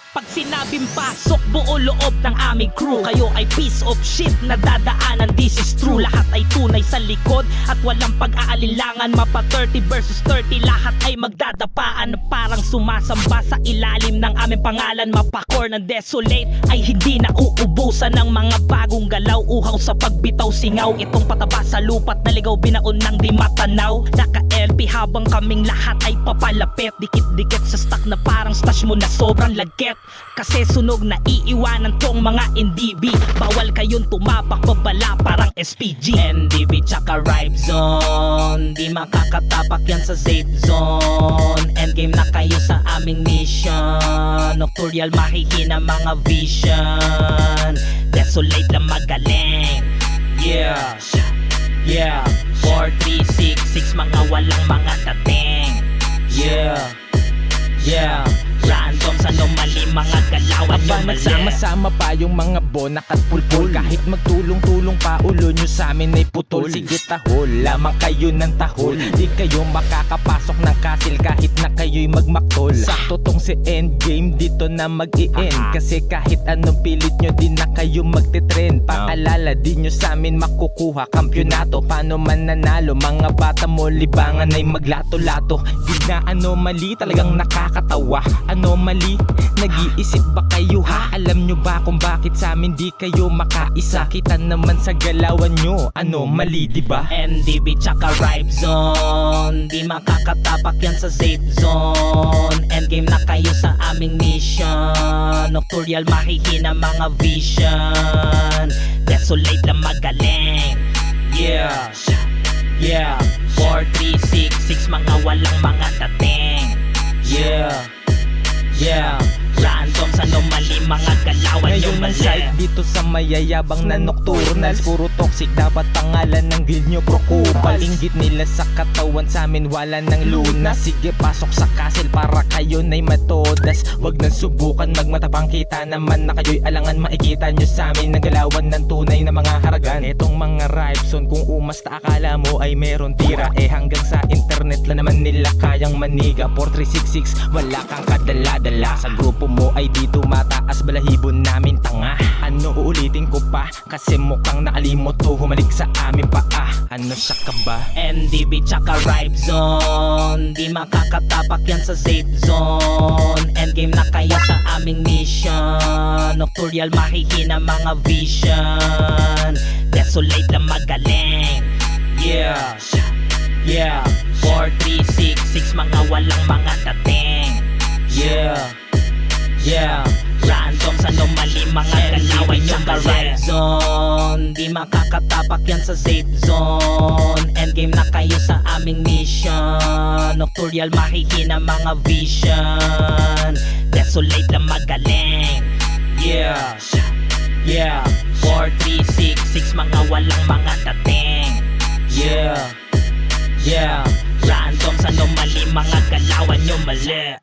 Pag sinabing pasok, buo loob ng aming crew. Kayo ay piece of shit na dadaanan, this is true. Lahat ay tunay sa likod at walang pag-aalinlangan. Mapa 30 versus 30, lahat ay magdadapaan. Parang sumasamba sa ilalim ng aming pangalan. Mapa-core ng desolate ay hindi na uubusan ng mga bagong galaw. Uhaw sa pagbitaw, singaw itong pataba sa lupa't naligaw, binaon ng di matanaw. Naka-LP habang kaming lahat ay papalapit. Dikit-dikit sa stock na parang stash mo na sobrang lagkit. Kasi sunog na iiwanan tong mga NDB. Bawal kayong tumapak, babala parang SPG. NDB tsaka Ripe Zone, di makakatapak yan sa safe zone. Endgame na kayo sa aming mission. Nocturial mahihina mga vision. Desolate lang magaling. Yeah, yeah. 4, 3, 6, 6 mga walang mga dating. Yeah, yeah. Random sa anomaly, mga galawan yung mali. Nagsama-sama pa yung mga bonak at pulpul. Kahit magtulong-tulong pa, ulo nyo sa amin ay putol. Sige tahol, lamang kayo ng tahol. Di kayo makakapasok ng castle kahit na kayo'y magmaktol. Sakto tong si Endgame, dito na mag-i-end. Kasi kahit anong pilit nyo, di na kayo magte-trend. Paalala, di nyo sa amin makukuha kampyonato. Paano man nanalo, mga bata mo libangan ay maglato-lato. Di na anomaly, talagang nakakatawa. Anomaly, nag-iisip ba kayo ha? Alam nyo ba kung bakit sa amin di kayo makaisa? Kita naman sa galawan nyo, anomaly, diba? NDB tsaka Ripe Zone, di makakatapak yan sa safe zone. Endgame na kayo sa aming mission. Nocturial mahihina mga vision. Desolate lang magaling. Yeah, yeah. 4, 3, 6, 6 mga walang mga dating. Yeah, yeah. Random sa anomaly, mga galawan yung Ngayon ang mali. sight dito sa mayayabang na nocturnals. Puro toxic, dapat pangalan ng guild nyo Procupal. Inggit nila sa katawan, sa amin wala ng lunas. Sige pasok sa castle para kayo na'y matodas. Wag nang subukan magmatapang, kita naman na kayo'y alangan. Makikita nyo sa amin na galawan ng tunay na mga haragan. Etong mga Ripe Zone, kung umasta akala mo ay meron tira. Eh hanggang sa internet lang naman nila kayang maniga. 4366, wala kang kadala-dala. Sa grupo mo ay di tumataas, balahibo namin tanga. Ano uulitin ko pa, kasi mukhang nakalimot to. Humalik sa amin pa ano siya ka ba? NDB tsaka Ripe Zone, di makakatapak yan sa safe zone. Endgame na kayo sa aming mission. Nocturial mahihina mga vision. Desolate lang magaling. Yeah, yeah. 4, 3, 6, 6 mga walang mga dating. Yeah, yeah. Random sa anomaly, mga galawan yung Ripe Zone, di makakatapak yan sa safe zone. Endgame na kayo sa aming mission. Nocturial mahihina mga vision. Desolate lang magaling. Yeah, yeah. 4, 3, 6, 6 mga walang mga dating. Yeah, yeah. Random sa anomaly, mga galawan yung mali.